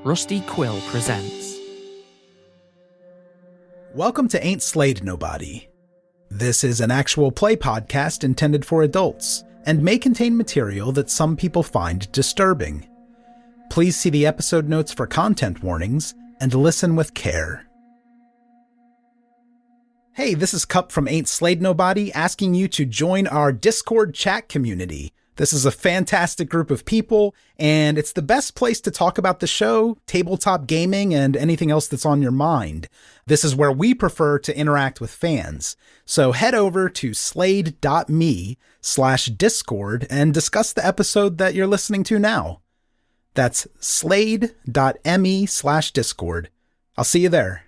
Rusty Quill presents. Welcome to Ain't Slayed Nobody. This is an actual play podcast intended for adults, and may contain material that some people find disturbing. Please see the episode notes for content warnings, and listen with care. Hey, this is Cupp from Ain't Slayed Nobody, asking you to join our Discord chat community. This is a fantastic group of people, and it's the best place to talk about the show, tabletop gaming, and anything else that's on your mind. This is where we prefer to interact with fans. So head over to slade.me/discord and discuss the episode that you're listening to now. That's slade.me/discord. I'll see you there.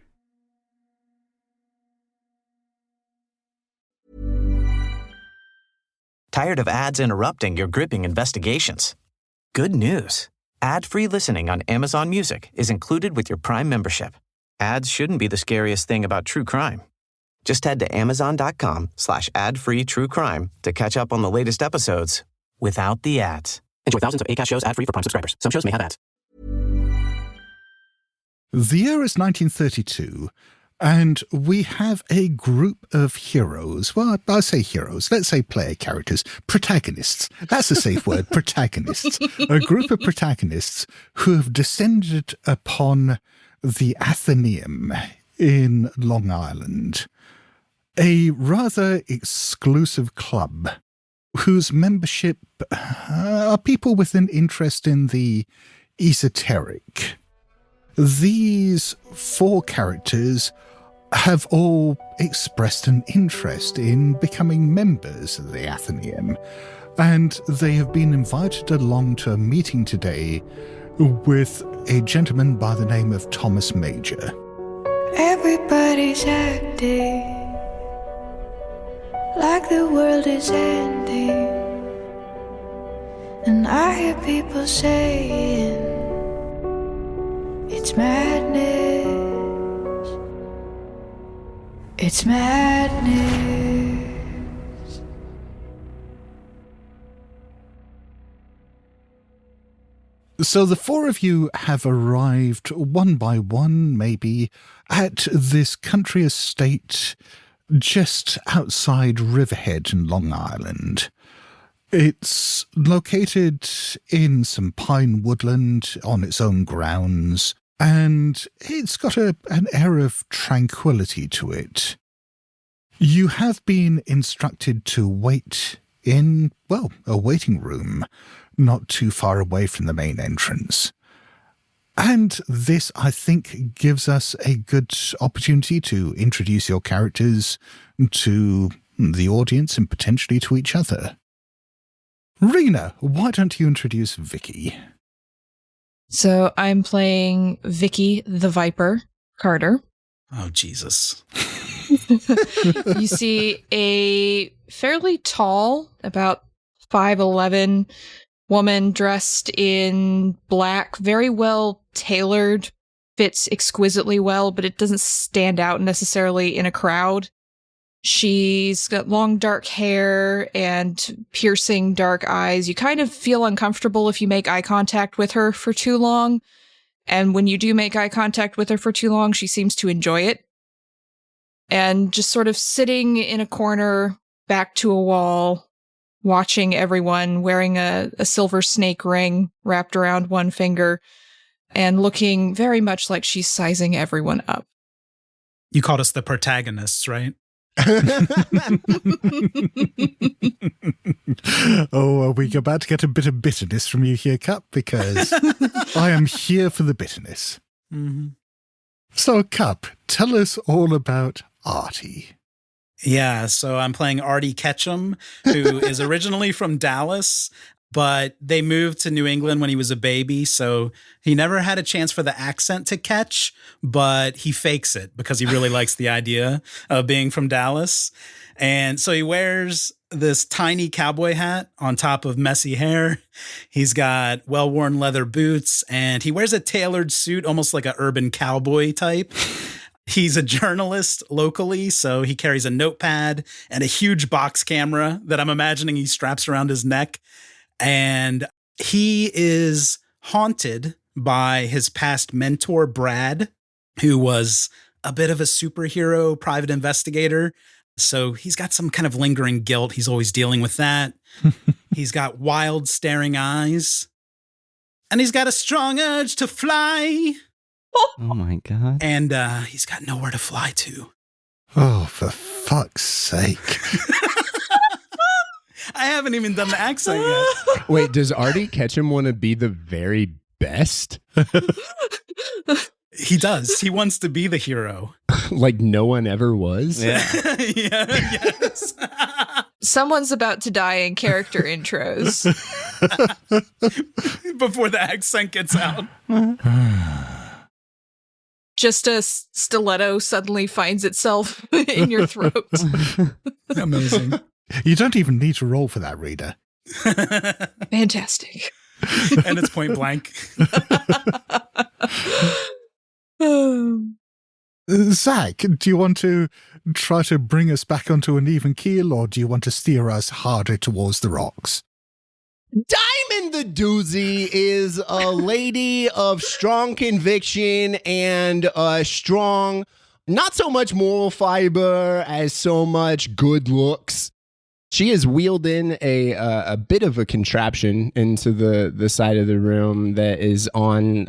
Tired of ads interrupting your gripping investigations? Good news. Ad-free listening on Amazon Music is included with your Prime membership. Ads shouldn't be the scariest thing about true crime. Just head to amazon.com/ad-free true crime to catch up on the latest episodes without the ads. Enjoy thousands of Acast shows ad-free for Prime subscribers. Some shows may have ads. The year is 1932, and we have a group of heroes. Well, I say heroes. Let's say player characters. Protagonists. That's a safe word. Protagonists. A group of protagonists who have descended upon the Athenaeum in Long Island. A rather exclusive club whose membership are people with an interest in the esoteric. These four characters have all expressed an interest in becoming members of the Athenaeum, and they have been invited along to a meeting today with a gentleman by the name of Thomas Major. Everybody's acting like the world is ending, and I hear people saying it's madness. It's madness. So the four of you have arrived one by one, maybe, at this country estate just outside Riverhead in Long Island. It's located in some pine woodland on its own grounds, and it's got an air of tranquility to it. You have been instructed to wait in, well, a waiting room, not too far away from the main entrance. And this, I think, gives us a good opportunity to introduce your characters to the audience and potentially to each other. Rina, why don't you introduce Vicki? So I'm playing Vicki the Viper Carter. Oh, Jesus. You see a fairly tall, about 5'11" woman dressed in black, very well tailored, fits exquisitely well, but it doesn't stand out necessarily in a crowd. She's got long dark hair and piercing dark eyes. You kind of feel uncomfortable if you make eye contact with her for too long. And when you do make eye contact with her for too long, she seems to enjoy it. And just sort of sitting in a corner, back to a wall, watching everyone, wearing a silver snake ring wrapped around one finger, and looking very much like she's sizing everyone up. You called us the protagonists, right? Oh, are we about to get a bit of bitterness from you here, Cupp? Because I am here for the bitterness. Mm-hmm. So, Cupp, tell us all about Artie. Yeah, so I'm playing Artie Ketchum, who is originally from Dallas, but they moved to New England when he was a baby, so he never had a chance for the accent to catch, but he fakes it because he really likes the idea of being from Dallas. And so he wears this tiny cowboy hat on top of messy hair. He's got well-worn leather boots, and he wears a tailored suit, almost like an urban cowboy type. He's a journalist locally, so he carries a notepad and a huge box camera that I'm imagining he straps around his neck. And he is haunted by his past mentor, Brad, who was a bit of a superhero private investigator. So he's got some kind of lingering guilt. He's always dealing with that. He's got wild, staring eyes. And he's got a strong urge to fly. Oh my God. And he's got nowhere to fly to. Oh, for fuck's sake. I haven't even done the accent yet. Wait, does Artie Ketchum want to be the very best? He does. He wants to be the hero. Like no one ever was? Yeah. Yes. Someone's about to die in character intros. Before the accent gets out. Just a stiletto suddenly finds itself in your throat. Amazing. You don't even need to roll for that, reader. Fantastic. And it's point blank. Zach, do you want to try to bring us back onto an even keel, or do you want to steer us harder towards the rocks? Diamond the Doozy is a lady of strong conviction and strong, not so much moral fiber as so much good looks. She has wheeled in a bit of a contraption into the side of the room that is on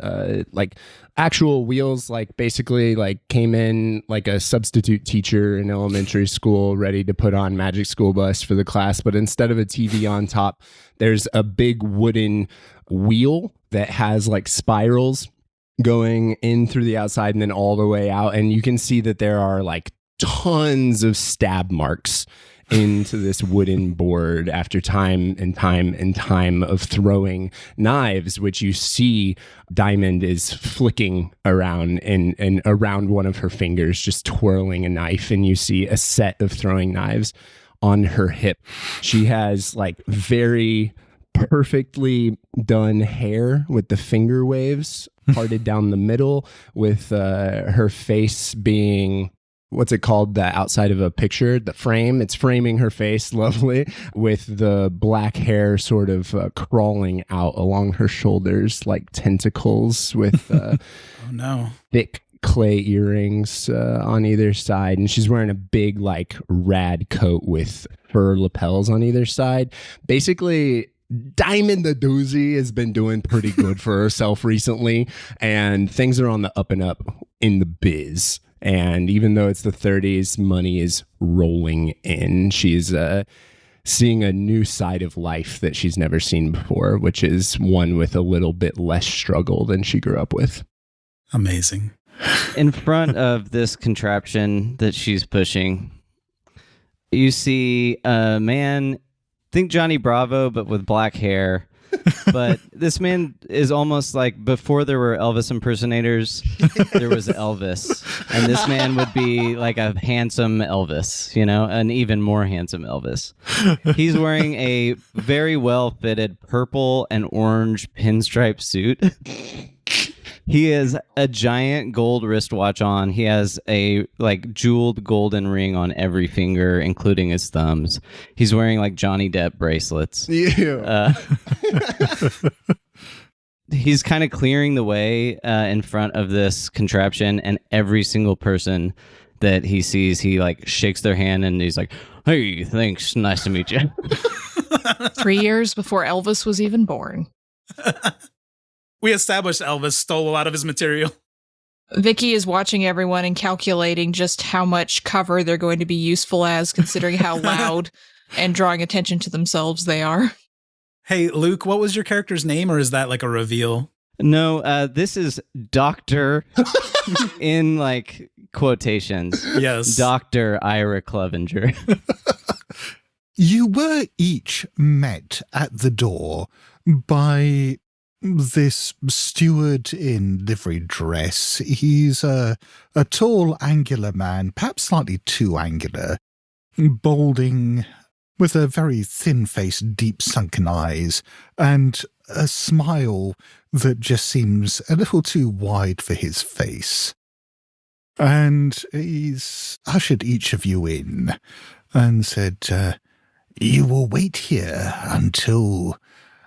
like actual wheels, like basically like came in like a substitute teacher in elementary school ready to put on Magic School Bus for the class. But instead of a TV on top, there's a big wooden wheel that has like spirals going in through the outside and then all the way out. And you can see that there are like tons of stab marks into this wooden board after time and time and time of throwing knives, which you see Diamond is flicking around and around one of her fingers, just twirling a knife. And you see a set of throwing knives on her hip. She has like very perfectly done hair with the finger waves parted down the middle, with her face being, what's it called, the outside of a picture, the frame. It's framing her face lovely, with the black hair sort of crawling out along her shoulders like tentacles, with Oh no. thick clay earrings on either side. And she's wearing a big like rad coat with fur lapels on either side. Basically, Diamond the Doozy has been doing pretty good for herself recently, and things are on the up and up in the biz. And even though it's the 30s, money is rolling in. She's seeing a new side of life that she's never seen before, which is one with a little bit less struggle than she grew up with. Amazing. In front of this contraption that she's pushing, you see a man, think Johnny Bravo, but with black hair. But this man is almost like, before there were Elvis impersonators, there was Elvis. And this man would be like a handsome Elvis, you know, an even more handsome Elvis. He's wearing a very well-fitted purple and orange pinstripe suit. He has a giant gold wristwatch on. He has a like jeweled golden ring on every finger, including his thumbs. He's wearing like Johnny Depp bracelets. Yeah. He's kind of clearing the way in front of this contraption, and every single person that he sees, he like shakes their hand and he's like, "Hey, thanks. Nice to meet you." 3 years before Elvis was even born. We established Elvis stole a lot of his material. Vicki is watching everyone and calculating just how much cover they're going to be useful as, considering how loud and drawing attention to themselves they are. Hey, Luke, what was your character's name, or is that like a reveal? No, this is Dr. in like quotations. Yes. Dr. Ira Clevenger. You were each met at the door by this steward in livery dress. He's a tall, angular man, perhaps slightly too angular, balding, with a very thin-faced, deep sunken eyes, and a smile that just seems a little too wide for his face. And he's ushered each of you in and said, "You will wait here until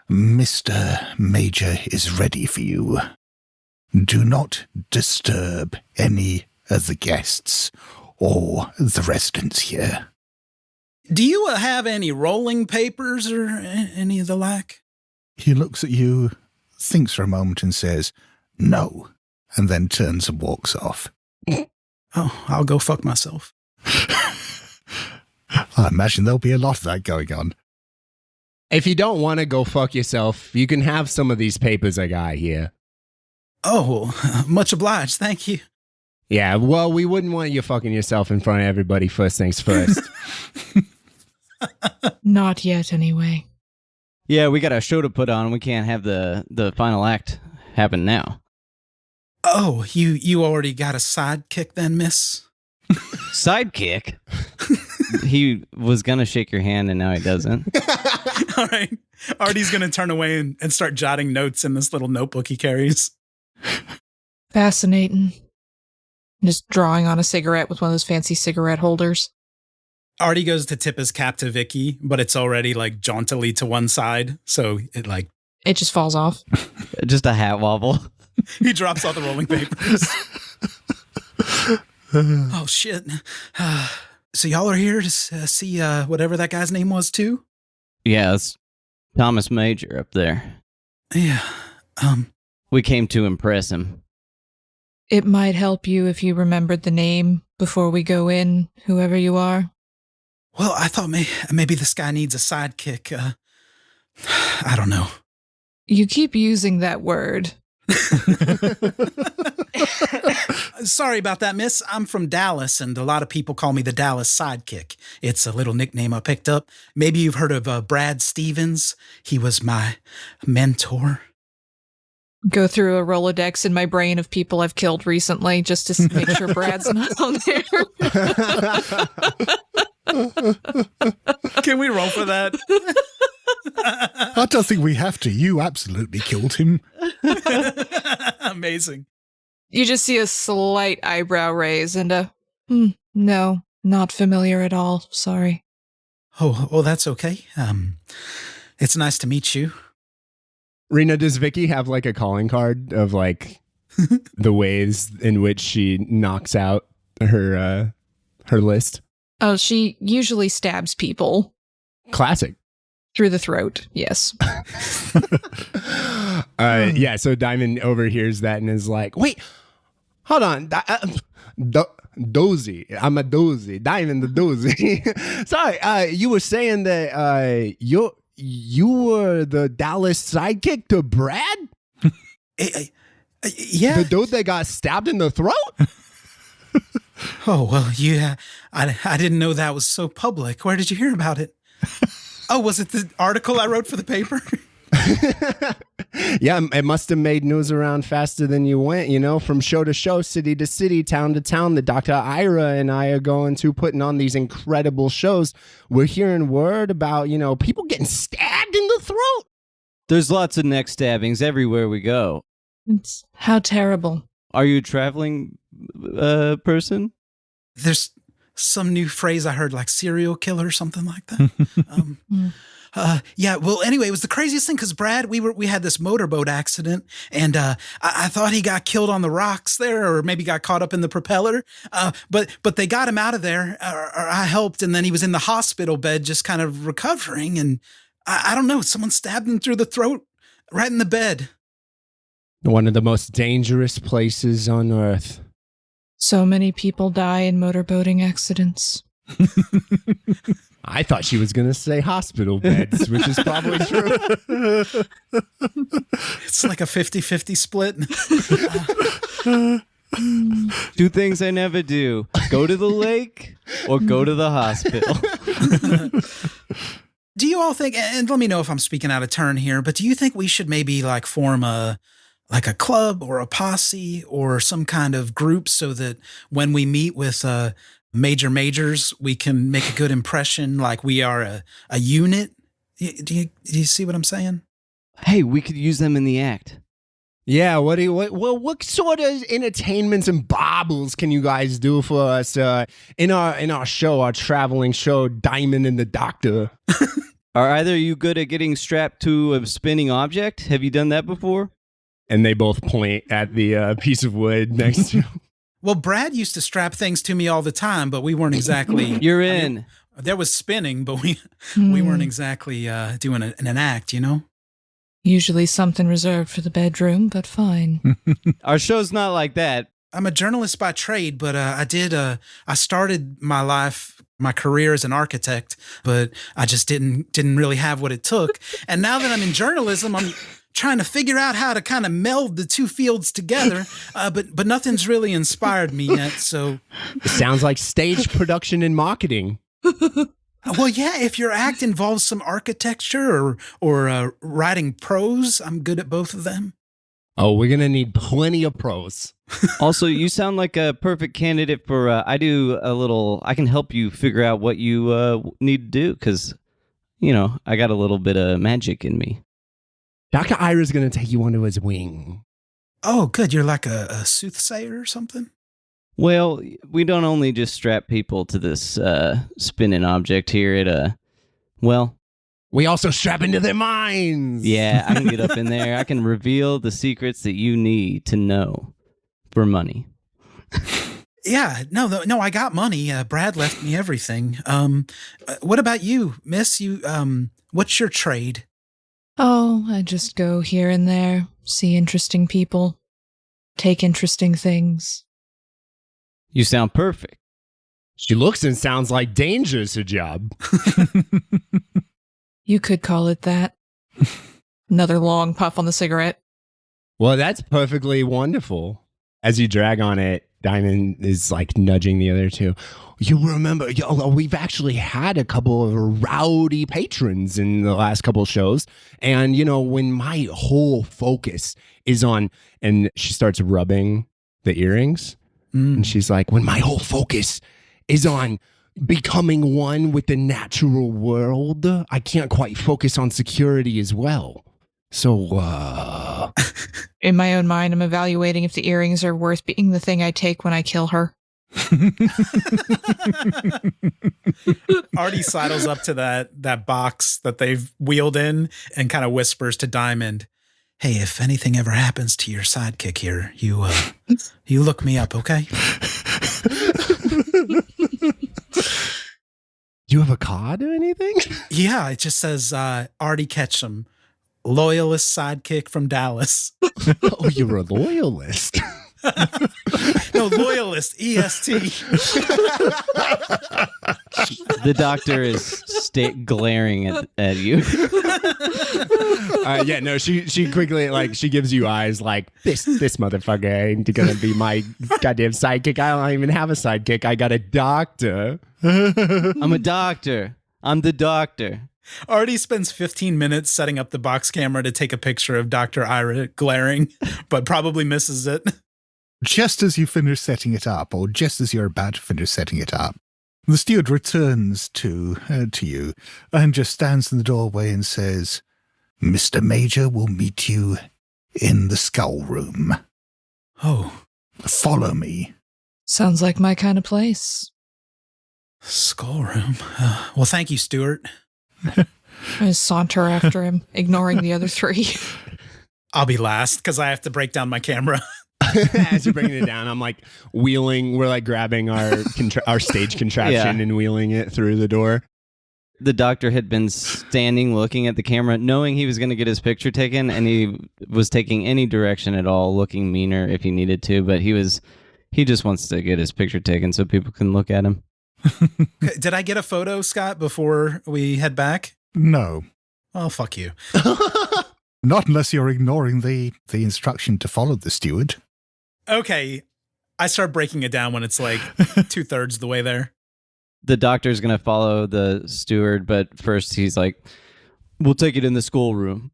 Mr. Major is ready for you." Do not disturb any of the guests or the residents here. Do you have any rolling papers or any of the like? He looks at you, thinks for a moment and says, no, and then turns and walks off. Oh, I'll go fuck myself. I imagine there'll be a lot of that going on. If you don't want to go fuck yourself, you can have some of these papers I got here. Oh, much obliged. Thank you. Yeah, well, we wouldn't want you fucking yourself in front of everybody first things first. Not yet, anyway. Yeah, we got a show to put on. We can't have the final act happen now. Oh, you already got a sidekick then, miss? Sidekick? He was going to shake your hand and now he doesn't. All right. Artie's going to turn away and start jotting notes in this little notebook he carries. Fascinating. Just drawing on a cigarette with one of those fancy cigarette holders. Artie goes to tip his cap to Vicki, but it's already like jauntily to one side. So it just falls off. Just a hat wobble. He drops all the rolling papers. Oh, shit. So y'all are here to see whatever that guy's name was, too? Yeah, it's Thomas Major up there. Yeah. We came to impress him. It might help you if you remembered the name before we go in, whoever you are. Well, I thought maybe this guy needs a sidekick. I don't know. You keep using that word. Sorry about that, miss. I'm from Dallas, and a lot of people call me the Dallas Sidekick. It's a little nickname I picked up. Maybe you've heard of Brad Stevens. He was my mentor. Go through a Rolodex in my brain of people I've killed recently just to make sure Brad's not on there. Can we roll for that? I don't think we have to. You absolutely killed him. Amazing. You just see a slight eyebrow raise and a, no, not familiar at all. Sorry. Oh, that's okay. It's nice to meet you. Rina, does Vicki have like a calling card of like the ways in which she knocks out her list? Oh, she usually stabs people. Classic. Through the throat, yes. Yeah, so Diamond overhears that and is like, wait, hold on. Dozy. I'm a dozy. Diamond the dozy. Sorry, you were saying that you were the Dallas sidekick to Brad? Yeah. The dude that got stabbed in the throat? Oh, well, yeah. I didn't know that was so public. Where did you hear about it? Oh, was it the article I wrote for the paper? Yeah, it must have made news around faster than you went, from show to show, city to city, town to town. The Dr. Ira and I are going to putting on these incredible shows. We're hearing word about, people getting stabbed in the throat. There's lots of neck stabbings everywhere we go. How terrible. Are you a traveling person? There's some new phrase I heard, like serial killer or something like that. Yeah, well, anyway, it was the craziest thing because Brad, we had this motorboat accident, and I thought he got killed on the rocks there, or maybe got caught up in the propeller. But they got him out of there, or I helped, and then he was in the hospital bed, just kind of recovering, and I don't know, someone stabbed him through the throat, right in the bed. One of the most dangerous places on Earth. So many people die in motorboating accidents. I thought she was going to say hospital beds, which is probably true. It's like a 50-50 split. Two things I never do. Go to the lake or go to the hospital. Do you all think, and let me know if I'm speaking out of turn here, but do you think we should maybe like form a club or a posse or some kind of group so that when we meet with majors, we can make a good impression, like we are a unit? Do you see what I'm saying? Hey, we could use them in the act. Yeah, what sort of entertainments and baubles can you guys do for us in our show, our traveling show, Diamond and the Doctor? Are either of you good at getting strapped to a spinning object? Have you done that before? And they both point at the piece of wood next to him. Well, Brad used to strap things to me all the time, but we weren't exactly. You're in. There was spinning, but we weren't exactly doing an act, you know? Usually something reserved for the bedroom, but fine. Our show's not like that. I'm a journalist by trade, but I started my career as an architect, but I just didn't really have what it took. And now that I'm in journalism, I'm trying to figure out how to kind of meld the two fields together, but nothing's really inspired me yet, so. It sounds like stage production and marketing. Well, yeah, if your act involves some architecture or writing prose, I'm good at both of them. Oh, we're going to need plenty of pros. Also, you sound like a perfect candidate for, I can help you figure out what you need to do, because, I got a little bit of magic in me. Dr. Ira's going to take you under his wing. Oh, good. You're like a soothsayer or something? Well, we don't only just strap people to this spinning object here. We also strap into their minds. Yeah, I can get up in there. I can reveal the secrets that you need to know for money. Yeah, no, I got money. Brad left me everything. What about you, miss? What's your trade? Oh, I just go here and there, see interesting people, take interesting things. You sound perfect. She looks and sounds like danger's her job. You could call it that. Another long puff on the cigarette. Well, that's perfectly wonderful. As you drag on it, Diamond is like nudging the other two. You remember, we've actually had a couple of rowdy patrons in the last couple of shows. And, when my whole focus is on, and she starts rubbing the earrings. And she's like, when my whole focus is on becoming one with the natural world, I can't quite focus on security as well. So, in my own mind, I'm evaluating if the earrings are worth being the thing I take when I kill her. Artie sidles up to that box that they've wheeled in and kind of whispers to Diamond, "Hey, if anything ever happens to your sidekick here, you look me up, okay?" Do you have a card or anything? Yeah, it just says Artie Ketchum, loyalist sidekick from Dallas. Oh, you're a loyalist. No, loyalist, EST. The doctor is glaring at you. Yeah, no, she quickly, she gives you eyes like, this motherfucker ain't gonna be my goddamn sidekick. I don't even have a sidekick. I got a doctor. I'm a doctor. I'm the doctor. Artie spends 15 minutes setting up the box camera to take a picture of Dr. Ira glaring, but probably misses it. Just as you finish setting it up, or just as you're about to finish setting it up, the steward returns to you and just stands in the doorway and says, "Mr. Major will meet you in the skull room. Oh. Follow me." Sounds like my kind of place. Skull room. Well, thank you, Stuart. I saunter after him, ignoring the other three. I'll be last because I have to break down my camera. As you're bringing it down, I'm like wheeling. We're like grabbing our stage contraption and wheeling it through the door. The doctor had been standing looking at the camera, knowing he was going to get his picture taken, and he was taking any direction at all, looking meaner if he needed to, but he just wants to get his picture taken so people can look at him. Did I get a photo, Scott, before we head back? No. Oh, fuck you. Not unless you're ignoring the instruction to follow the steward. Okay. I start breaking it down when it's like 2/3 the way there. The doctor's going to follow the steward, but first he's like, "We'll take it in the schoolroom."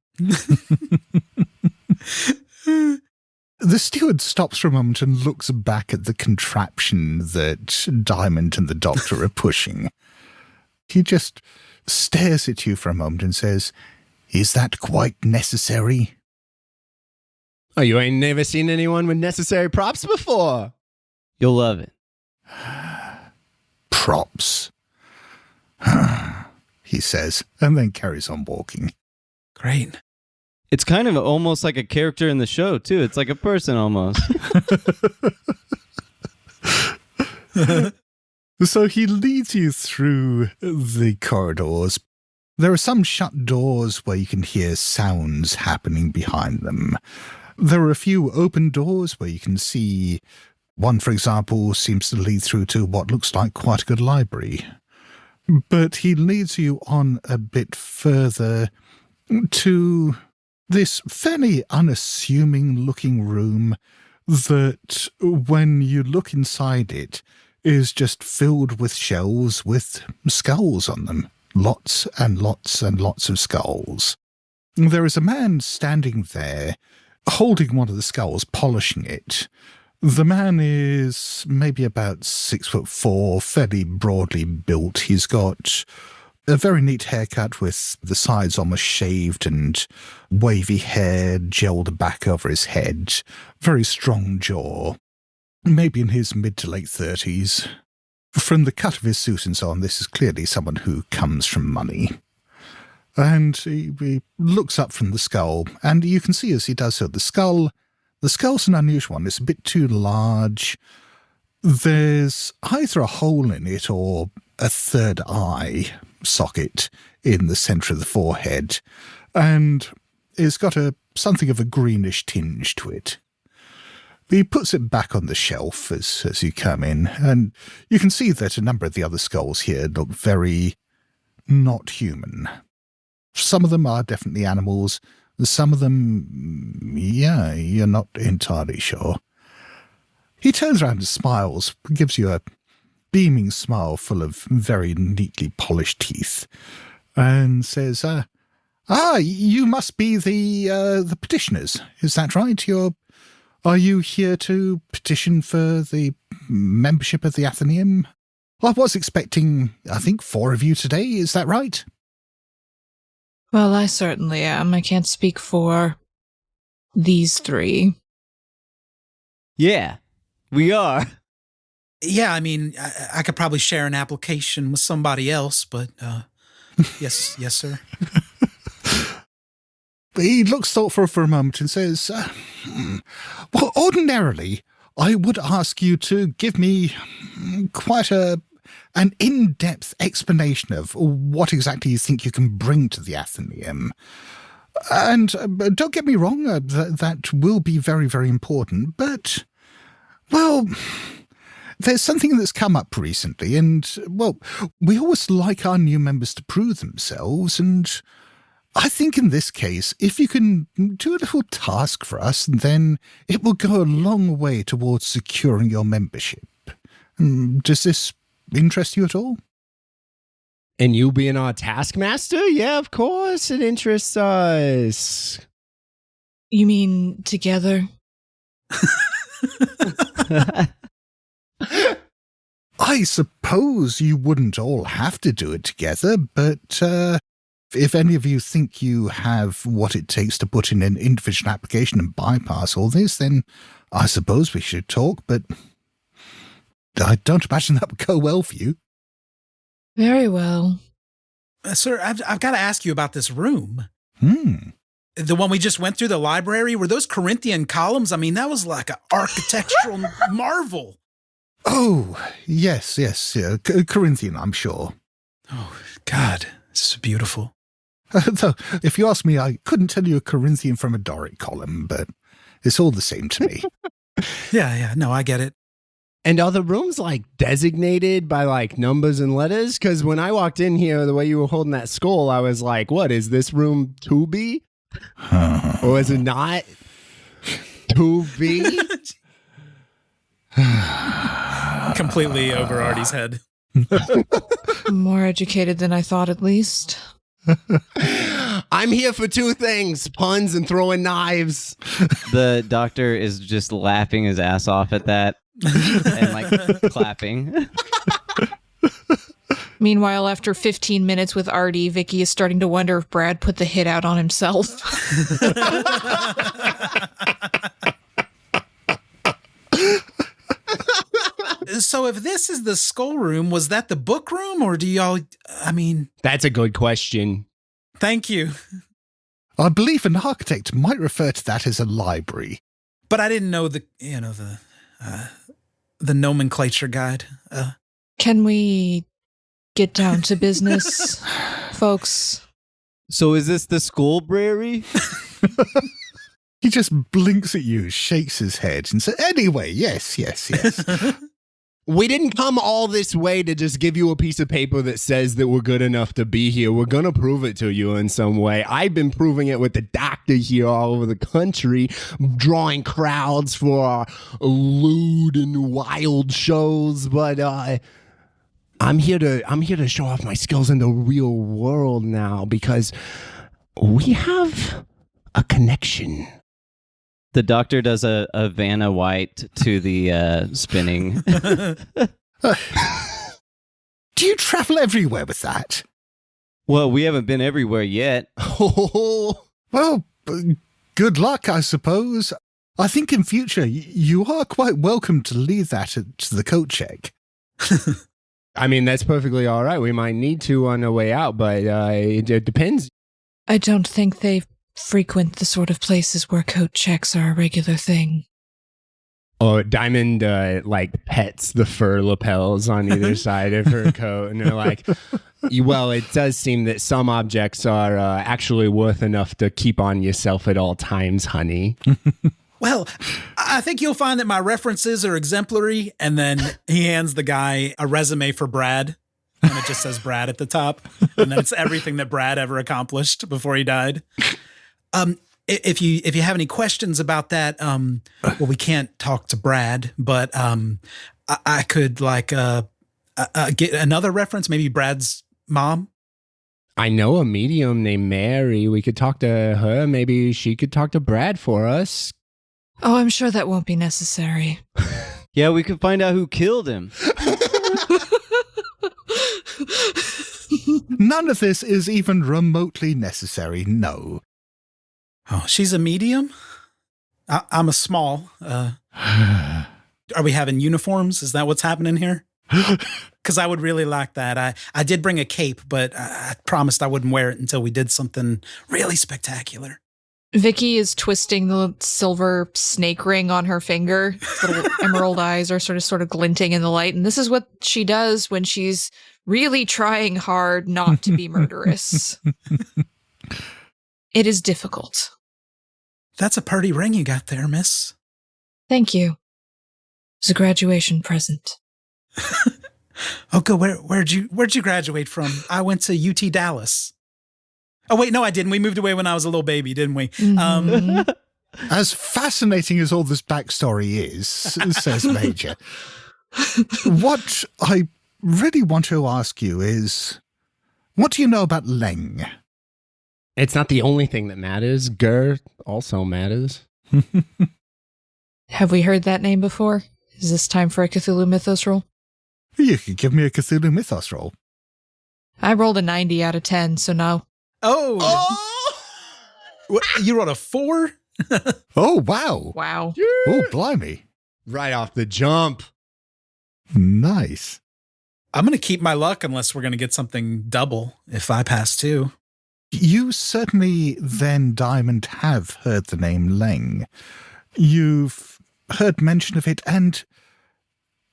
The steward stops for a moment and looks back at the contraption that Diamond and the doctor are pushing. He just stares at you for a moment and says, "Is that quite necessary?" Oh, you ain't never seen anyone with necessary props before. You'll love it. Props, he says, and then carries on walking. Great. It's kind of almost like a character in the show, too. It's like a person almost. So he leads you through the corridors. There are some shut doors where you can hear sounds happening behind them. There are a few open doors where you can see. One, for example, seems to lead through to what looks like quite a good library. But he leads you on a bit further to this fairly unassuming-looking room that, when you look inside it, is just filled with shelves with skulls on them. Lots and lots and lots of skulls. There is a man standing there, holding one of the skulls, polishing it. The man is maybe about 6'4", fairly broadly built. He's got a very neat haircut with the sides almost shaved and wavy hair gelled back over his head. Very strong jaw. Maybe in his mid to late 30s. From the cut of his suit and so on, this is clearly someone who comes from money. And he looks up from the skull, and you can see as he does so, the skull's an unusual one. It's a bit too large. There's either a hole in it or a third eye socket in the centre of the forehead, and it's got something of a greenish tinge to it. He puts it back on the shelf as you come in, and you can see that a number of the other skulls here look very not human. Some of them are definitely animals. Some of them, yeah, you're not entirely sure. He turns around and smiles, gives you a beaming smile full of very neatly polished teeth, and says, you must be the petitioners. Is that right? Are you here to petition for the membership of the Athenaeum? I was expecting, I think, 4 of you today. Is that right? Well, I certainly am. I can't speak for these 3. Yeah, we are. Yeah, I mean, I could probably share an application with somebody else, but yes, sir. He looks thoughtful for a moment and says, well, ordinarily, I would ask you to give me quite an in-depth explanation of what exactly you think you can bring to the Athenaeum. And don't get me wrong, that will be very, very important, but, well, there's something that's come up recently, and, well, we always like our new members to prove themselves, and I think in this case, if you can do a little task for us, then it will go a long way towards securing your membership. Does this interest you at all? And you being our taskmaster? Yeah, of course it interests us. You mean together? I suppose you wouldn't all have to do it together, but if any of you think you have what it takes to put in an individual application and bypass all this, then I suppose we should talk, but I don't imagine that would go well for you. Very well. Sir, I've got to ask you about this room. The one we just went through, the library, were those Corinthian columns? I mean, that was like an architectural marvel. Oh, yes, Corinthian, I'm sure. Oh, God, this is beautiful. Though, if you ask me, I couldn't tell you a Corinthian from a Doric column, but it's all the same to me. Yeah, no, I get it. And are the rooms like designated by like numbers and letters? Because when I walked in here, the way you were holding that skull, I was like, what, is this room 2B? Or is it not 2B? Completely over Artie's head. More educated than I thought, at least. I'm here for 2 things, puns and throwing knives. The doctor is just laughing his ass off at that and like clapping. Meanwhile, after 15 minutes with Artie, Vicki is starting to wonder if Brad put the hit out on himself. So if this is the skull room, was that the book room, or do y'all, I mean... That's a good question. Thank you. I believe an architect might refer to that as a library. But I didn't know the nomenclature guide. Can we get down to business, folks? So is this the schoolbrary? He just blinks at you, shakes his head, and says, anyway, yes. We didn't come all this way to just give you a piece of paper that says that we're good enough to be here. We're going to prove it to you in some way. I've been proving it with the doctor here all over the country, drawing crowds for our lewd and wild shows. But I'm here to show off my skills in the real world now because we have a connection. The doctor does a Vanna White to the spinning. Do you travel everywhere with that? Well, we haven't been everywhere yet. Well, good luck, I suppose. I think in future you are quite welcome to leave that to the coat check. I mean, that's perfectly all right. We might need to on the way out, but it depends. I don't think they frequent the sort of places where coat checks are a regular thing. Oh, Diamond pets the fur lapels on either side of her coat, and they're like, well, it does seem that some objects are actually worth enough to keep on yourself at all times, honey. Well, I think you'll find that my references are exemplary, and then he hands the guy a resume for Brad, and it just says Brad at the top, and then it's everything that Brad ever accomplished before he died. If you have any questions about that, well, we can't talk to Brad, but I could get another reference, maybe Brad's mom. I know a medium named Mary. We could talk to her. Maybe she could talk to Brad for us. Oh, I'm sure that won't be necessary. Yeah, we could find out who killed him. None of this is even remotely necessary, no. Oh, she's a medium? I'm a small. Are we having uniforms? Is that what's happening here? Because I would really like that. I did bring a cape, but I promised I wouldn't wear it until we did something really spectacular. Vicki is twisting the silver snake ring on her finger. Little emerald eyes are sort of glinting in the light. And this is what she does when she's really trying hard not to be murderous. It is difficult. That's a pretty ring you got there, miss. Thank you. It's a graduation present. Oh, good. Where'd you graduate from? I went to UT Dallas. Oh, wait, no, I didn't. We moved away when I was a little baby, didn't we? Mm-hmm. As fascinating as all this backstory is, says Major, what I really want to ask you is, what do you know about Leng? It's not the only thing that matters. Gur also matters. Have we heard that name before? Is this time for a Cthulhu Mythos roll? You could give me a Cthulhu Mythos roll. I rolled a 90 out of 10, so no. Oh! What, you rolled a 4? Oh, wow. Wow. Oh, blimey. Right off the jump. Nice. I'm going to keep my luck unless we're going to get something double if I pass too. You certainly then, Diamond, have heard the name Leng. You've heard mention of it, and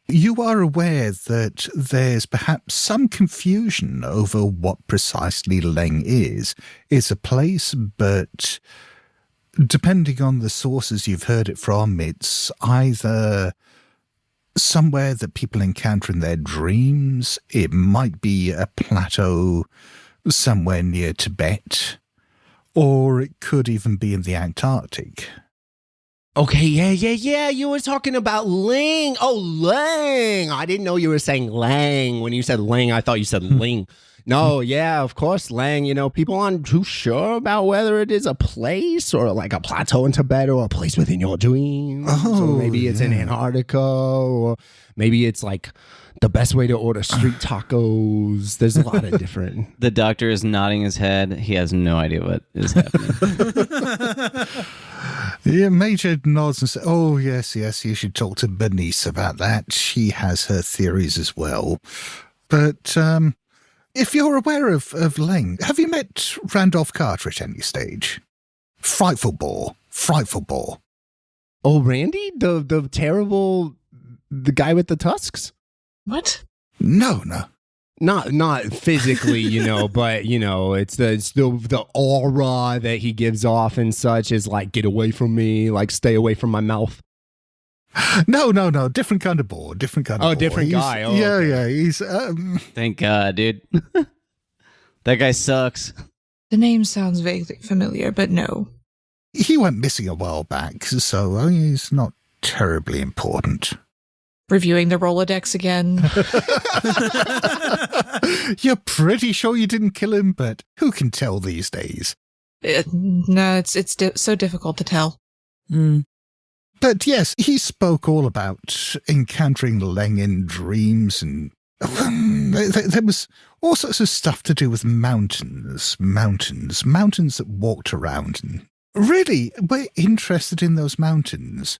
you are aware that there's perhaps some confusion over what precisely Leng is. It's a place, but depending on the sources you've heard it from, it's either somewhere that people encounter in their dreams. It might be a plateau somewhere near Tibet, or it could even be in the Antarctic. Okay, yeah. You were talking about Ling. Oh, Lang. I didn't know you were saying Lang. When you said Ling, I thought you said Ling. No, yeah, of course, Lang. You know, people aren't too sure about whether it is a place or like a plateau in Tibet or a place within your dreams. Oh, or maybe it's in Antarctica, or maybe it's like the best way to order street tacos. There's a lot of different. The doctor is nodding his head. He has no idea what is happening. Yeah, Major nods and says, oh, yes, you should talk to Bernice about that. She has her theories as well. But if you're aware of Leng, have you met Randolph Carter at any stage? Frightful bore. Frightful bore. Oh, Randy? The terrible... The guy with the tusks? What? No. Not physically, but it's the aura that he gives off and such is like, get away from me, like stay away from my mouth. No. Different kind of bore. Different kind of bore. Oh, different guy. Oh, yeah, okay. yeah. He's Thank God, dude. That guy sucks. The name sounds vaguely familiar, but no. he went missing a while back, so he's not terribly important. Reviewing the Rolodex again. You're pretty sure you didn't kill him, but who can tell these days? No, it's so difficult to tell. Mm. But yes, he spoke all about encountering Lengian dreams, and there was all sorts of stuff to do with mountains that walked around. And really, we're interested in those mountains.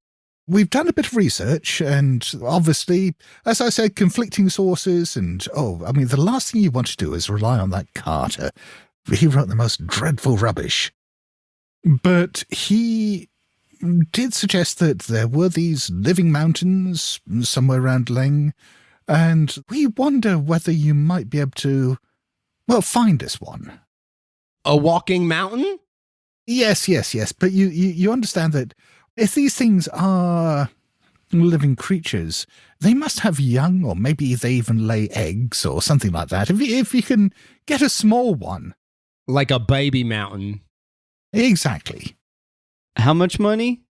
We've done a bit of research, and obviously, as I said, conflicting sources, and the last thing you want to do is rely on that Carter. He wrote the most dreadful rubbish. But he did suggest that there were these living mountains somewhere around Leng, and we wonder whether you might be able to, find us one. A walking mountain? Yes, but you understand that if these things are living creatures, they must have young, or maybe they even lay eggs or something like that. If you can get a small one. Like a baby mountain. Exactly. How much money?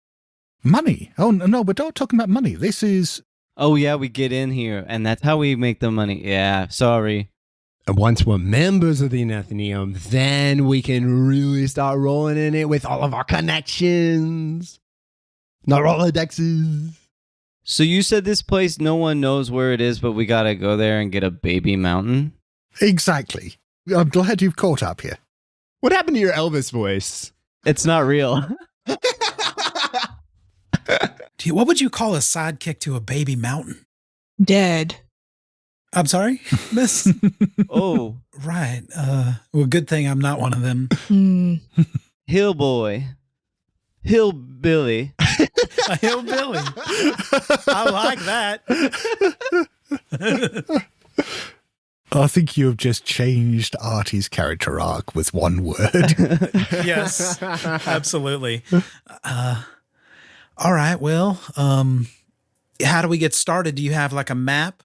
Money? Oh, no, we're not talking about money. This is... Oh, yeah, we get in here, and that's how we make the money. Yeah, sorry. And once we're members of the Athenaeum, then we can really start rolling in it with all of our connections. Not Rolodexes. So you said this place, no one knows where it is, but we gotta go there and get a baby mountain? Exactly. I'm glad you've caught up here. What happened to your Elvis voice? It's not real. What would you call a sidekick to a baby mountain? Dead. I'm sorry, miss? Oh. Right. Good thing I'm not one of them. Hillboy. Hillbilly. A hillbilly. I like that. I think you have just changed Artie's character arc with one word. Yes, absolutely. All right, well, how do we get started? Do you have like a map?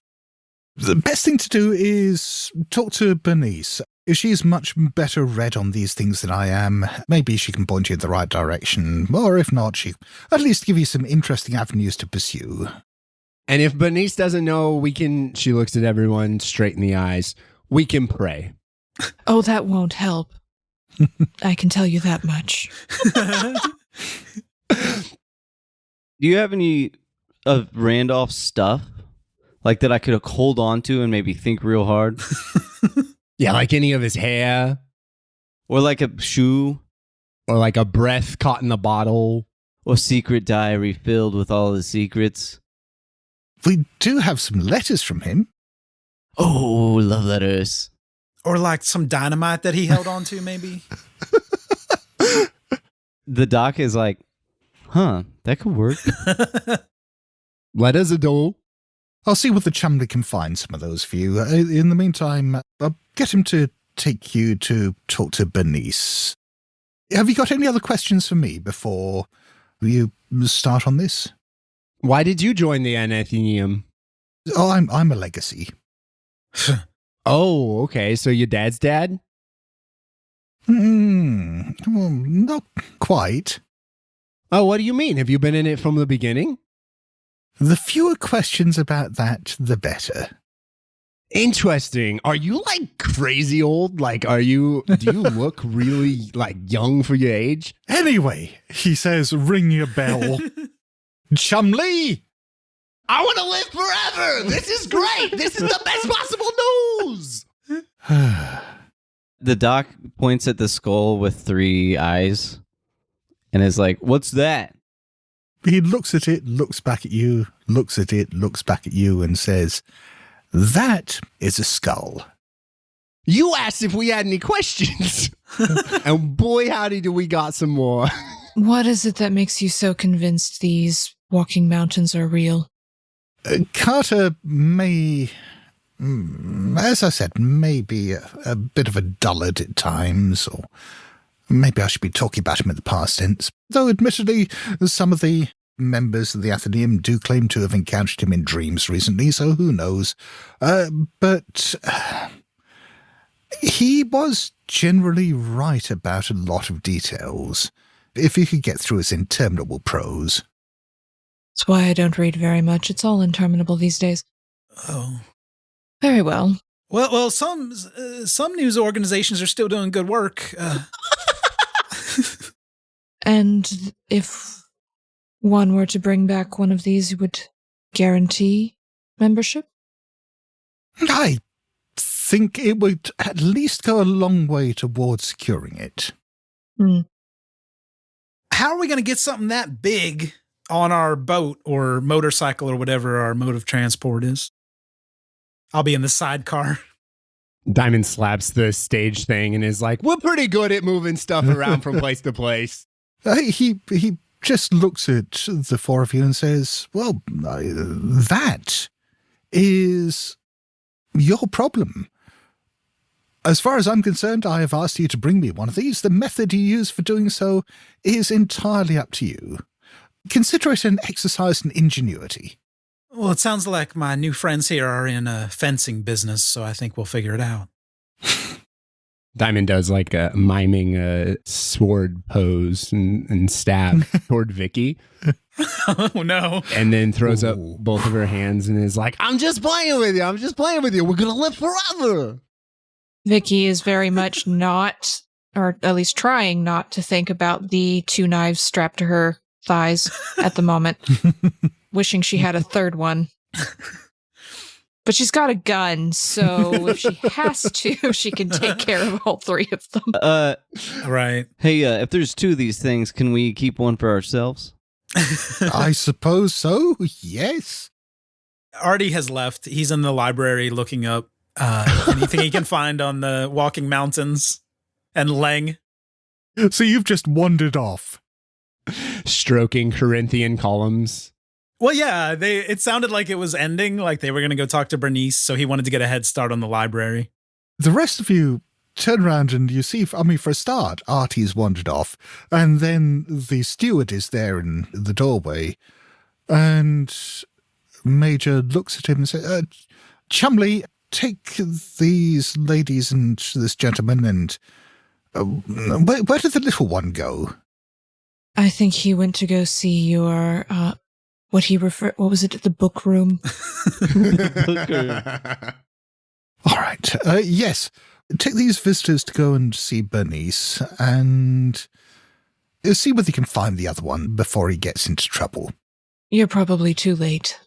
The best thing to do is talk to Bernice. She's much better read on these things than I am. Maybe she can point you in the right direction, or if not, she at least give you some interesting avenues to pursue. And if Bernice doesn't know, she looks at everyone straight in the eyes. We can pray. Oh, that won't help. I can tell you that much. Do you have any of Randolph's stuff? Like that I could hold on to and maybe think real hard? Yeah, like any of his hair. Or like a shoe? Or like a breath caught in the bottle. Or secret diary filled with all his secrets? We do have some letters from him. Oh, love letters. Or like some dynamite that he held on to, maybe? The doc is like, that could work. Letters Adol. I'll see what the Chumley can find some of those for you. In the meantime, I'll get him to take you to talk to Bernice. Have you got any other questions for me before you start on this? Why did you join the Athenaeum? Oh, I'm a legacy. Oh, okay. So your dad's dad? Well, not quite. Oh, what do you mean? Have you been in it from the beginning? The fewer questions about that, the better. Interesting. Are you like crazy old? Like, do you look really like young for your age? Anyway, he says, ring your bell. Chumley! I want to live forever. This is great. This is the best possible news. The doc points at the skull with 3 eyes and is like, what's that? He looks at it, looks back at you, looks at it, looks back at you, and says, that is a skull. You asked if we had any questions. And boy, howdy do we got some more. What is it that makes you so convinced these walking mountains are real? Carter may, as I said, may be a bit of a dullard at times, or maybe I should be talking about him in the past tense. Though, admittedly, some of the members of the Athenaeum do claim to have encountered him in dreams recently, so who knows. But he was generally right about a lot of details, if he could get through his interminable prose. That's why I don't read very much. It's all interminable these days. Oh. Very well. Well, some news organizations are still doing good work. And if one were to bring back one of these, you would guarantee membership? I think it would at least go a long way towards securing it. How are we going to get something that big on our boat or motorcycle or whatever our mode of transport is? I'll be in the sidecar. Diamond slaps the stage thing and is like, we're pretty good at moving stuff around from place to place. He just looks at the four of you and says, well, that is your problem. As far as I'm concerned, I have asked you to bring me one of these. The method you use for doing so is entirely up to you. Consider it an exercise in ingenuity. Well, it sounds like my new friends here are in a fencing business, so I think we'll figure it out. Diamond does like a miming sword pose and stab toward Vicki. Oh, no. And then throws up both of her hands and is like, I'm just playing with you. I'm just playing with you. We're going to live forever. Vicki is very much not, or at least trying not to think about the two knives strapped to her thighs at the moment. Wishing she had a third one. But she's got a gun, so if she has to, she can take care of all three of them. Right. Hey, if there's two of these things, can we keep one for ourselves? I suppose so, yes. Artie has left. He's in the library looking up anything he can find on the walking mountains and Leng. So you've just wandered off. Stroking Corinthian columns. Well, yeah, it sounded like it was ending, like they were going to go talk to Bernice, so he wanted to get a head start on the library. The rest of you turn around and you see, I mean, for a start, Artie's wandered off, and then the steward is there in the doorway, and Major looks at him and says, Chumley, take these ladies and this gentleman, and where did the little one go? I think he went to go see your, what was it, the book room? All right. Yes. Take these visitors to go and see Bernice and see whether you can find the other one before he gets into trouble. You're probably too late.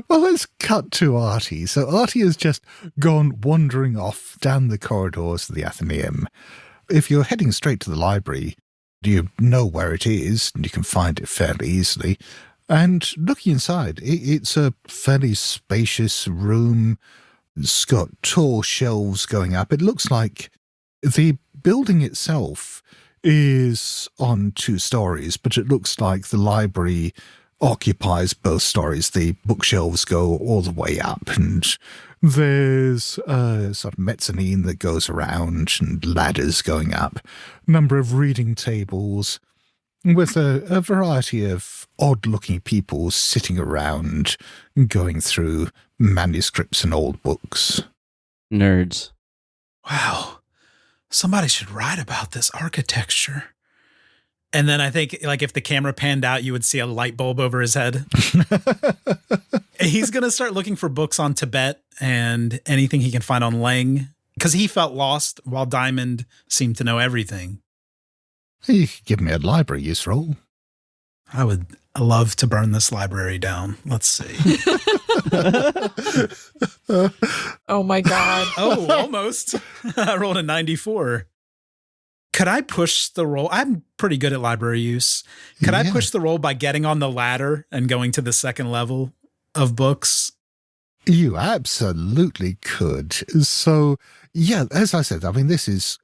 Well, let's cut to Artie. So Artie has just gone wandering off down the corridors of the Athenaeum. If you're heading straight to the library, you know where it is and you can find it fairly easily. And looking inside, it's a fairly spacious room. It's got tall shelves going up. It looks like the building itself is on 2 stories, but it looks like the library occupies both stories. The bookshelves go all the way up, and there's a sort of mezzanine that goes around and ladders going up. A number of reading tables with a variety of odd-looking people sitting around, going through manuscripts and old books. Nerds. Wow. Somebody should write about this architecture. And then I think, like, if the camera panned out, you would see a light bulb over his head. He's going to start looking for books on Tibet and anything he can find on Leng, because he felt lost while Diamond seemed to know everything. You could give me a library use roll. I would love to burn this library down. Let's see. Oh my God. Oh, almost. I rolled a 94. Could I push the roll? I'm pretty good at library use. Could I push the roll by getting on the ladder and going to the second level of books? You absolutely could. So, yeah, as I said, I mean, this is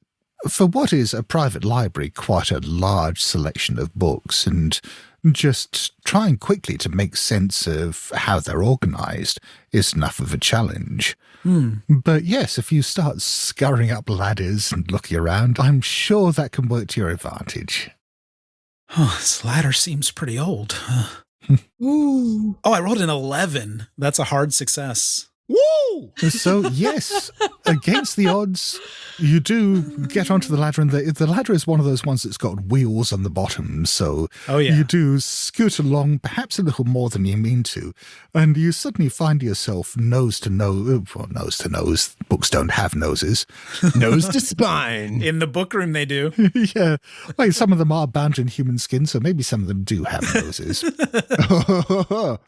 For what is a private library, quite a large selection of books, and just trying quickly to make sense of how they're organised is enough of a challenge. But yes, if you start scurrying up ladders and looking around, I'm sure that can work to your advantage. Oh, this ladder seems pretty old. Ooh. Oh, I rolled an 11. That's a hard success. Woo! So, yes, against the odds, you do get onto the ladder, and the ladder is one of those ones that's got wheels on the bottom, so you do scoot along perhaps a little more than you mean to, and you suddenly find yourself nose to nose. Books don't have noses. Nose to spine. In the book room, they do. Yeah, like some of them are bound in human skin, so maybe some of them do have noses.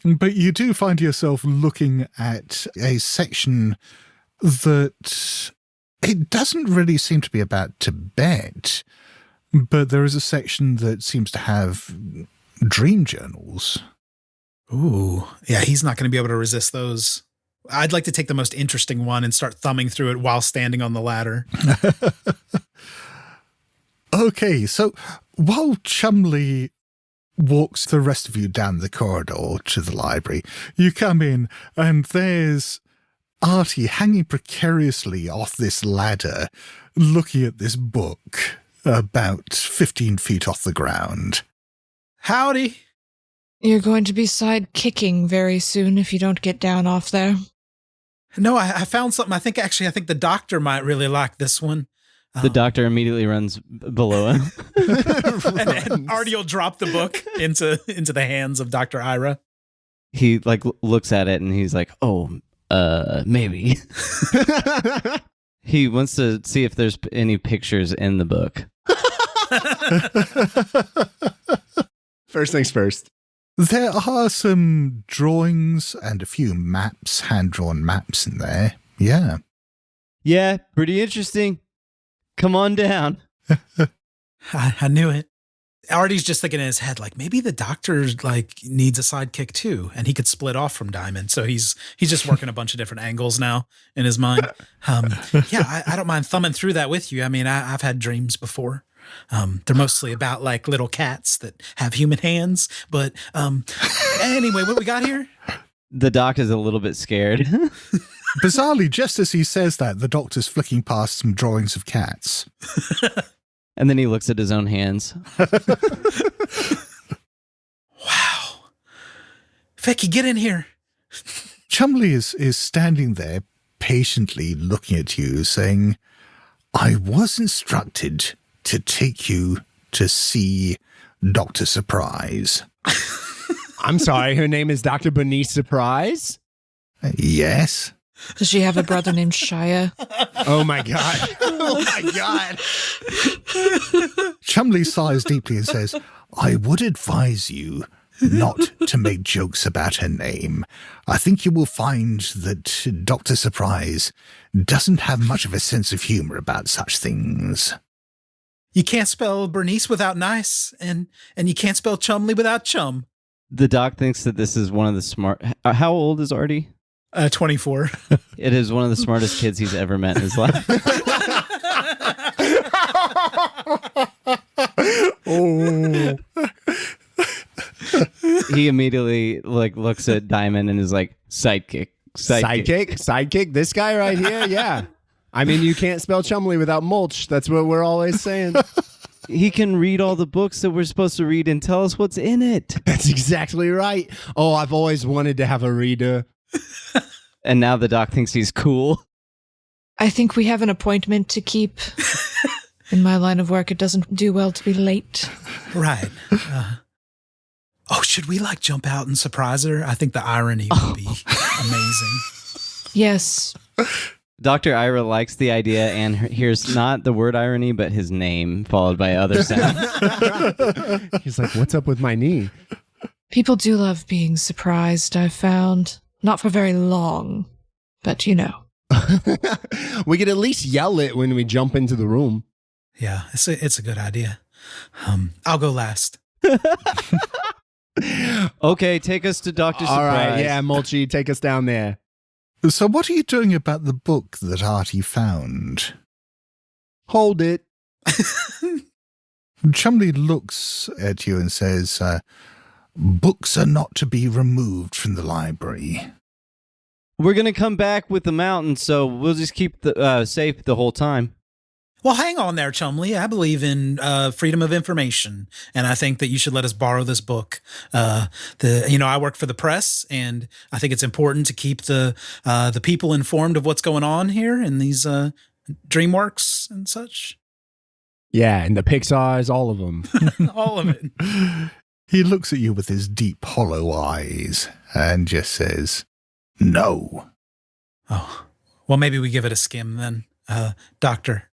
But you do find yourself looking at a section that it doesn't really seem to be about Tibet, but there is a section that seems to have dream journals. Ooh, yeah, he's not going to be able to resist those. I'd like to take the most interesting one and start thumbing through it while standing on the ladder. Okay, so while Chumley walks the rest of you down the corridor to the library, you come in and there's Artie hanging precariously off this ladder, looking at this book about 15 feet off the ground. Howdy. You're going to be side-kicking very soon if you don't get down off there. No, I found something. I think the doctor might really like this one. The doctor immediately runs below him. and Artie will drop the book into the hands of Dr. Ira. He looks at it and he's like, "Oh, maybe." He wants to see if there's any pictures in the book. First things first. There are some drawings and a few maps, hand-drawn maps in there. Yeah. Yeah, pretty interesting. Come on down. I knew it. Artie's just thinking in his head, like, maybe the doctor needs a sidekick too, and he could split off from Diamond. So he's just working a bunch of different angles now in his mind. Yeah, I don't mind thumbing through that with you. I mean, I've had dreams before. They're mostly about little cats that have human hands. But anyway, what we got here? The doc is a little bit scared. Bizarrely, just as he says that, the doctor's flicking past some drawings of cats. And then he looks at his own hands. Wow. Vicki, get in here. Chumley is standing there patiently looking at you, saying, "I was instructed to take you to see Dr. Surprise." I'm sorry, her name is Dr. Bernice Surprise? Yes. Does she have a brother named Shia? Oh my God. Oh my God. Chumley sighs deeply and says, "I would advise you not to make jokes about her name. I think you will find that Dr. Surprise doesn't have much of a sense of humor about such things." You can't spell Bernice without nice, and you can't spell Chumley without chum. The doc thinks that this is one of the smart... how old is Artie? 24. It is one of the smartest kids he's ever met in his life. Oh. He immediately looks at Diamond and is like, sidekick. Sidekick? This guy right here? Yeah. I mean, you can't spell Chumley without mulch. That's what we're always saying. He can read all the books that we're supposed to read and tell us what's in it. That's exactly right. Oh, I've always wanted to have a reader. And now the doc thinks he's cool. I think we have an appointment to keep. In my line of work, it doesn't do well to be late. Right. Should we jump out and surprise her? I think the irony would be amazing. Yes. Dr. Ira likes the idea and hears not the word irony, but his name followed by other sounds. He's like, what's up with my knee? People do love being surprised, I've found. Not for very long, but you know. We could at least yell it when we jump into the room. Yeah, it's a good idea. I'll go last. Okay, take us to Dr. Surprise. All right, yeah, Mulchy, take us down there. So what are you doing about the book that Artie found? Hold it. Chumley looks at you and says, books are not to be removed from the library. We're going to come back with the mountain, so we'll just keep the safe the whole time. Well, hang on there, Chumley. I believe in freedom of information, and I think that you should let us borrow this book. I work for the press, and I think it's important to keep the people informed of what's going on here in these DreamWorks and such. Yeah, and the Pixars, all of them. All of it. He looks at you with his deep, hollow eyes and just says, no. Oh, well, maybe we give it a skim then, Doctor.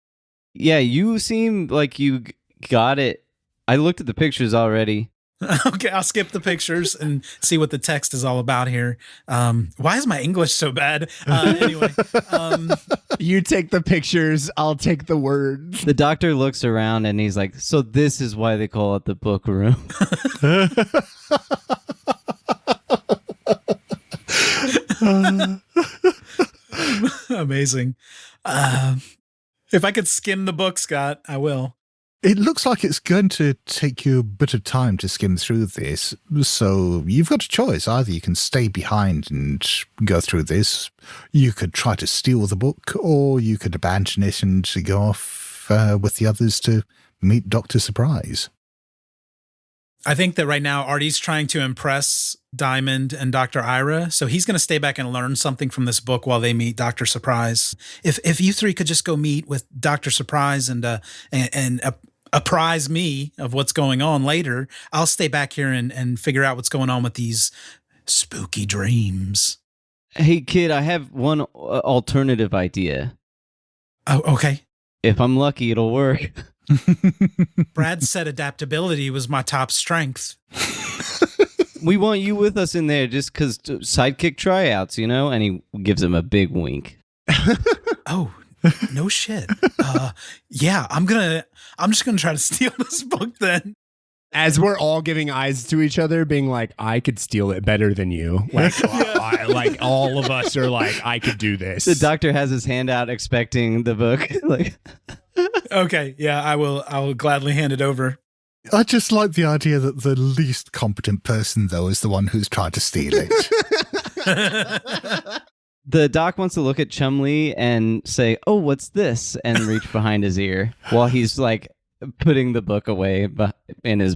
Yeah, you seem like you got it. I looked at the pictures already. Okay, I'll skip the pictures and see what the text is all about here. Why is my English so bad? Anyway. You take the pictures, I'll take the words. The doctor looks around and he's like, so this is why they call it the book room. Amazing. If I could skim the book, Scott, I will. It looks like it's going to take you a bit of time to skim through this, so you've got a choice. Either you can stay behind and go through this, you could try to steal the book, or you could abandon it and go off with the others to meet Dr. Surprise. I think that right now Artie's trying to impress Diamond and Dr. Ira, so he's going to stay back and learn something from this book while they meet Dr. Surprise. If you three could just go meet with Dr. Surprise and apprise me of what's going on later, I'll stay back here and figure out what's going on with these spooky dreams. Hey, kid, I have one alternative idea. Oh, okay. If I'm lucky, it'll work. Brad said adaptability was my top strength. We want you with us in there just because sidekick tryouts, you know? And he gives him a big wink. Oh, no shit. Yeah, I'm just gonna try to steal this book then. As we're all giving eyes to each other, being like, I could steal it better than you. Like, like all of us are like, I could do this. The doctor has his hand out expecting the book. Like, okay, yeah, I will gladly hand it over. I just like the idea that the least competent person, though, is the one who's trying to steal it. the doc wants to look at Chumley and say, oh, what's this? And reach behind his ear while he's like putting the book away in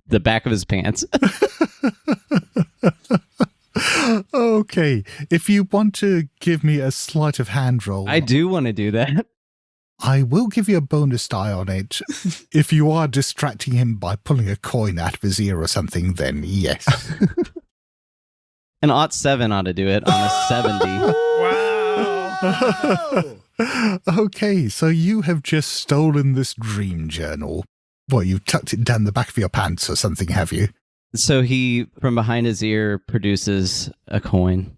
the back of his pants. Okay, if you want to give me a sleight of hand roll. I do want to do that. I will give you a bonus die on it. If you are distracting him by pulling a coin out of his ear or something, then yes. An 7 ought to do it on a 70. Wow. Okay, so you have just stolen this dream journal. What, you've tucked it down the back of your pants or something, have you? So he, from behind his ear, produces a coin.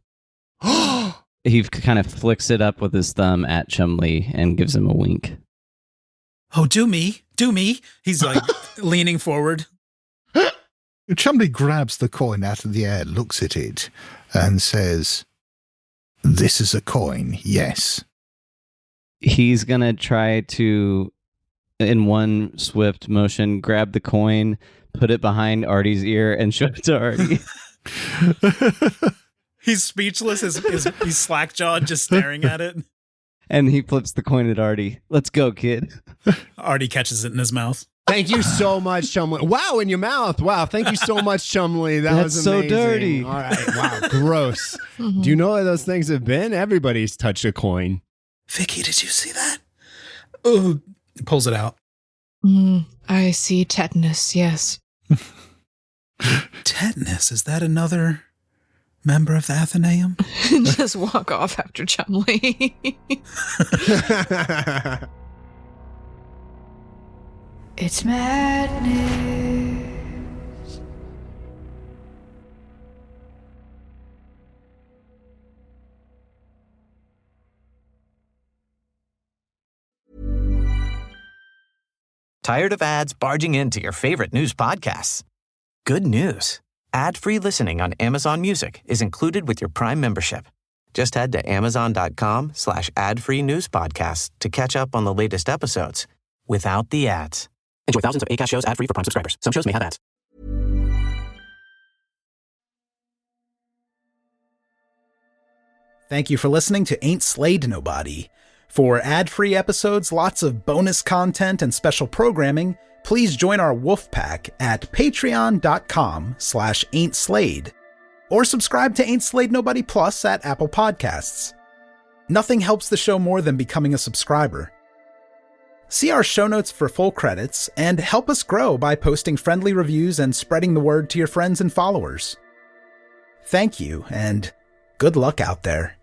He kind of flicks it up with his thumb at Chumley and gives him a wink. Oh, do me. He's like leaning forward. Chumley grabs the coin out of the air, looks at it, and says, this is a coin, yes. He's going to try to, in one swift motion, grab the coin, put it behind Artie's ear, and show it to Artie. He's speechless. He's slack-jawed, just staring at it. And he flips the coin at Artie. Let's go, kid. Artie catches it in his mouth. Thank you so much, Chumley. Wow, in your mouth. Wow, thank you so much, Chumley. That's was amazing. So dirty. All right, wow, gross. Do you know what those things have been? Everybody's touched a coin. Vicki, did you see that? Oh, pulls it out. I see tetanus, yes. Tetanus? Is that another member of the Athenaeum? Just walk off after Chumley. It's madness. Tired of ads barging into your favorite news podcasts? Good news. Ad-free listening on Amazon Music is included with your Prime membership. Just head to amazon.com/ad-free news podcasts to catch up on the latest episodes without the ads. Enjoy thousands of Acast shows ad-free for Prime subscribers. Some shows may have ads. Thank you for listening to Ain't Slayed Nobody. For ad-free episodes, lots of bonus content, and special programming, please join our wolf pack at patreon.com/ain'tslayed or subscribe to Ain't Slayed Nobody Plus at Apple Podcasts. Nothing helps the show more than becoming a subscriber. See our show notes for full credits and help us grow by posting friendly reviews and spreading the word to your friends and followers. Thank you, and good luck out there.